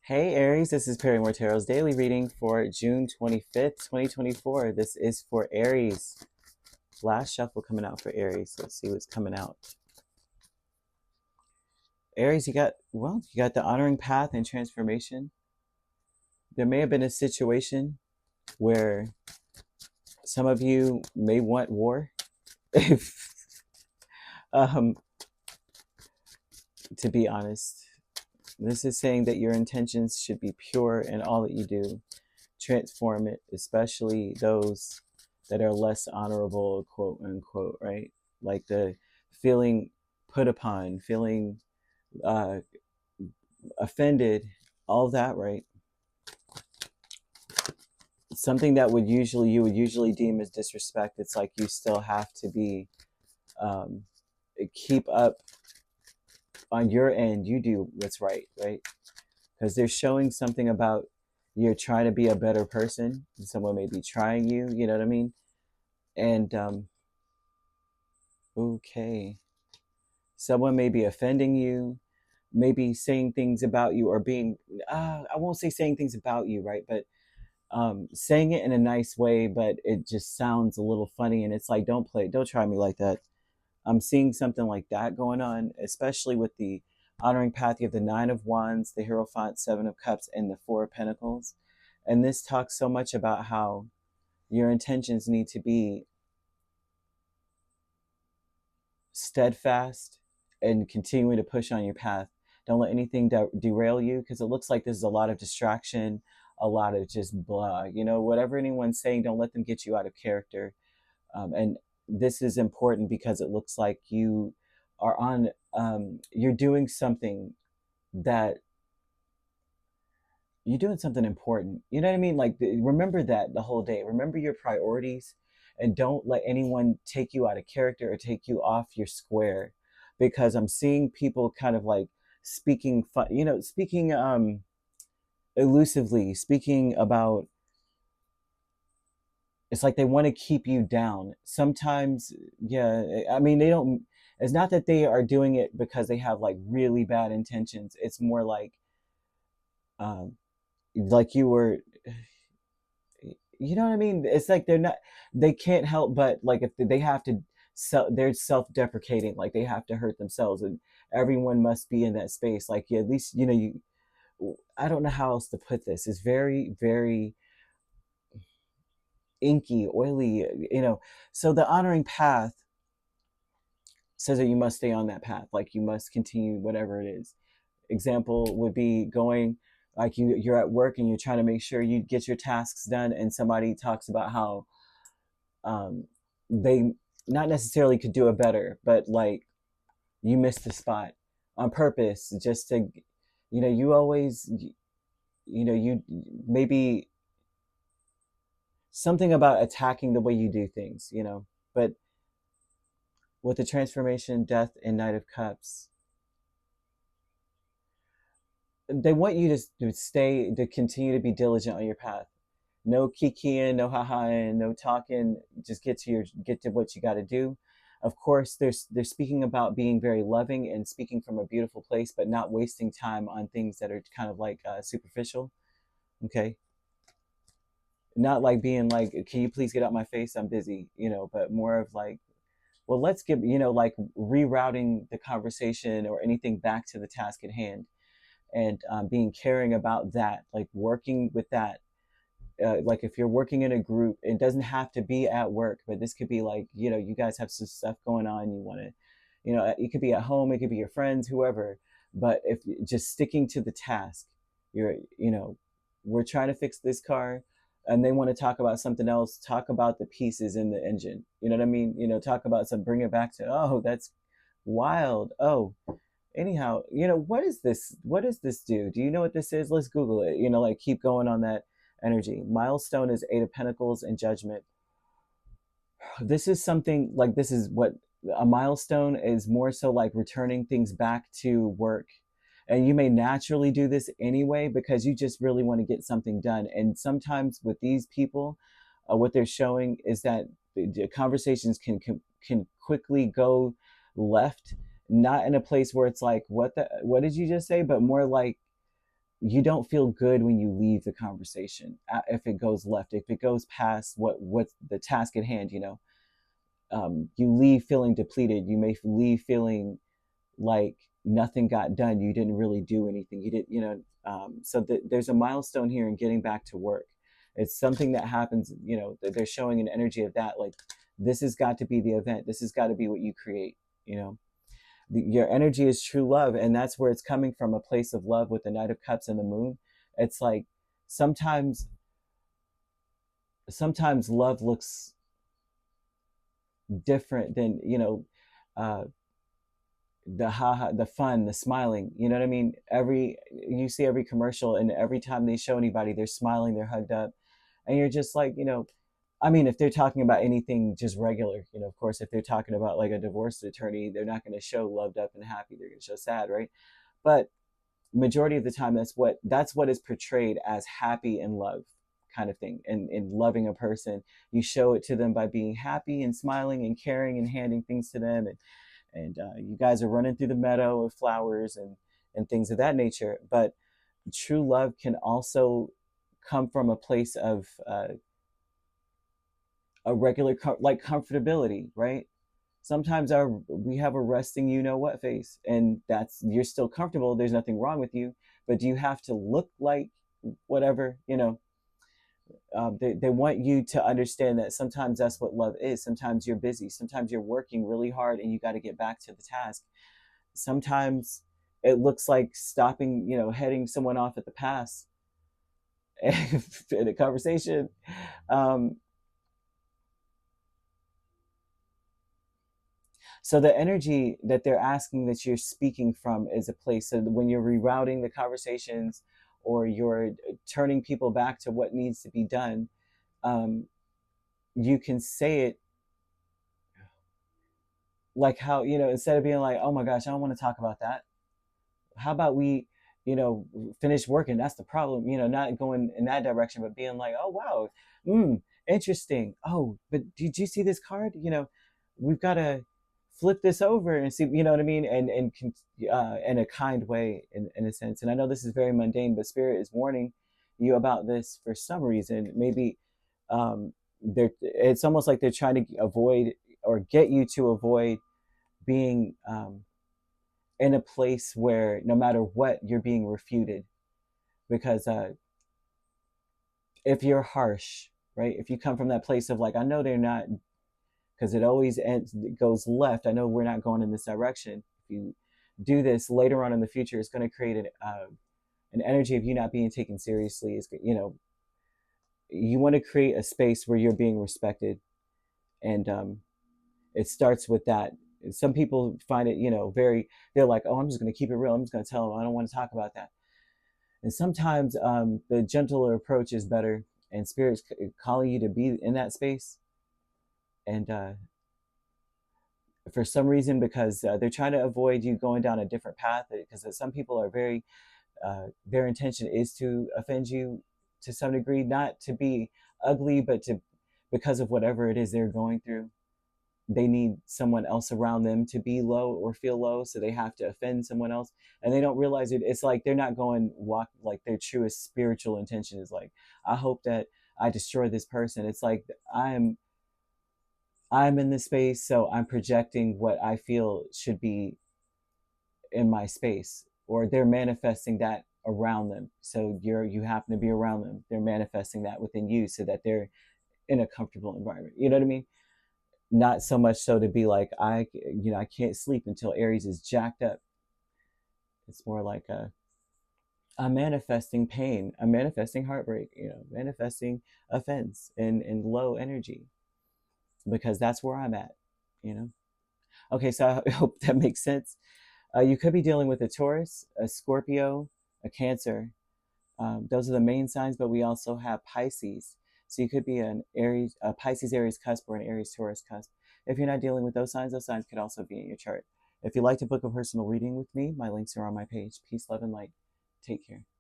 Hey Aries, this is Perrymore Tarot's daily reading for June 25th, 2024. This is for Aries. Last shuffle coming out for Aries. Let's see what's coming out. Aries, you got the honoring path and transformation. There may have been a situation where some of you may want war. um, to be honest, this is saying that your intentions should be pure in all that you do. Transform it, especially those that are less honorable, quote unquote, right? Like the feeling put upon, feeling uh, offended, all that, right? Something that you would usually deem as disrespect. It's like you still have to be um, keep up on your end. You do what's right, right? Because they're showing something about you're trying to be a better person. Someone may be trying you. You know what I mean? And okay. Someone may be offending you, maybe saying things about you, or being, I won't say saying things about you, right? But saying it in a nice way, but it just sounds a little funny. And it's like, don't try me like that. I'm seeing something like that going on, especially with the honoring path. You have the Nine of Wands, the Hierophant, Seven of Cups, and the Four of Pentacles. And this talks so much about how your intentions need to be steadfast and continuing to push on your path. Don't let anything derail you, because it looks like there's a lot of distraction, a lot of just blah. Whatever anyone's saying, don't let them get you out of character. And this is important because it looks like you are on, you're doing something that you're doing something important. You know what I mean? Like, remember that the whole day. Remember your priorities, and don't let anyone take you out of character or take you off your square. Because I'm seeing people kind of like speaking, speaking elusively, speaking about. It's like they want to keep you down. Sometimes, yeah. I mean, they don't. It's not that they are doing it because they have like really bad intentions. It's more um, like you were, you know what I mean? It's like they can't help but, like, if they have to, they're self-deprecating, like they have to hurt themselves, and everyone must be in that space. Like, at least, I don't know how else to put this. It's very, very inky, oily, So the honoring path says that you must stay on that path. Like, you must continue whatever it is. Example would be going, like, you're at work and you're trying to make sure you get your tasks done, and somebody talks about how um, they not necessarily could do it better, but like you missed the spot on purpose, just to, you always, you maybe something about attacking the way you do things, but with the transformation, death, and Knight of Cups, they want you to continue to be diligent on your path. No kikiing, no hahaing, no talking. Just get to what you got to do. Of course, they're speaking about being very loving and speaking from a beautiful place, but not wasting time on things that are kind of like superficial. Okay, not like being like, can you please get out my face? I'm busy, but more of like, well, let's get, like rerouting the conversation or anything back to the task at hand, and being caring about that, like working with that. Like, if you're working in a group, it doesn't have to be at work, but this could be like, you guys have some stuff going on. You want to, it could be at home, it could be your friends, whoever. But if just sticking to the task, you're, we're trying to fix this car, and they want to talk about something else. Talk about the pieces in the engine. You know what I mean? Talk about some, bring it back to, oh, that's wild. Oh, anyhow, what is this? What does this do? Do you know what this is? Let's Google it. Like, keep going on that energy. Milestone is Eight of Pentacles and Judgment. This is something like, this is what a milestone is, more so like returning things back to work. And you may naturally do this anyway because you just really want to get something done. And sometimes with these people, what they're showing is that the conversations can quickly go left, not in a place where it's like, what did you just say, but more like, you don't feel good when you leave the conversation if it goes left, if it goes past what the task at hand, you leave feeling depleted. You may leave feeling like nothing got done. You didn't really do anything. You didn't, so there's a milestone here in getting back to work. It's something that happens, they're showing an energy of that. Like, this has got to be the event. This has got to be what you create, your energy is true love. And that's where it's coming from, a place of love with the Knight of Cups and the Moon. It's like sometimes love looks different than, uh, the fun, the smiling, you know what I mean? You see every commercial, and every time they show anybody, they're smiling, they're hugged up, and you're just like, I mean, if they're talking about anything just regular, of course, if they're talking about like a divorce attorney, they're not going to show loved up and happy. They're going to show sad, right? But majority of the time, that's what is portrayed as happy and love kind of thing. And in loving a person, you show it to them by being happy and smiling and caring and handing things to them, and you guys are running through the meadow with flowers and things of that nature. But true love can also come from a place of a regular like comfortability, right? Sometimes we have a resting what face, and that's, you're still comfortable, there's nothing wrong with you, but do you have to look like whatever, they want you to understand that sometimes that's what love is. Sometimes you're busy, sometimes you're working really hard and you got to get back to the task. Sometimes it looks like stopping, heading someone off at the pass in a conversation. um, So the energy that they're asking that you're speaking from is a place. So when you're rerouting the conversations, or you're turning people back to what needs to be done, um, you can say it like how, instead of being like, oh my gosh, I don't want to talk about that. How about we, finish working? That's the problem. Not going in that direction, but being like, oh wow, interesting. Oh, but did you see this card? We've got to flip this over and see. You know what I mean? And in a kind way, in a sense. And I know this is very mundane, but Spirit is warning you about this for some reason. Maybe it's almost like they're trying to avoid, or get you to avoid being in a place where no matter what, you're being refuted. Because if you're harsh, right, if you come from that place of like, I know they're not, because it always it goes left, I know we're not going in this direction. If you do this later on in the future, it's going to create an energy of you not being taken seriously. Is, you want to create a space where you're being respected. And it starts with that. Some people find it, they're like, oh, I'm just going to keep it real, I'm just going to tell them I don't want to talk about that. And sometimes the gentler approach is better, and Spirit's calling you to be in that space. And for some reason, because they're trying to avoid you going down a different path, because some people are very, their intention is to offend you to some degree, not to be ugly, but because of whatever it is they're going through. They need someone else around them to be low or feel low, so they have to offend someone else, and they don't realize it. It's like they're not going walk, like their truest spiritual intention is like, I hope that I destroy this person. It's like I'm in this space, so I'm projecting what I feel should be in my space, or they're manifesting that around them. So you happen to be around them, they're manifesting that within you, so that they're in a comfortable environment. You know what I mean? Not so much so to be like, I can't sleep until Aries is jacked up. It's more like I'm manifesting pain, I'm manifesting heartbreak, manifesting offense and low energy, because that's where I'm at, you know. Okay, so I hope that makes sense. You could be dealing with a Taurus, a Scorpio, a Cancer. Those are the main signs, but we also have Pisces. So you could be an Aries, a Pisces Aries cusp, or an Aries Taurus cusp. If you're not dealing with those signs could also be in your chart. If you'd like to book a personal reading with me, my links are on my page. Peace, love, and light. Take care.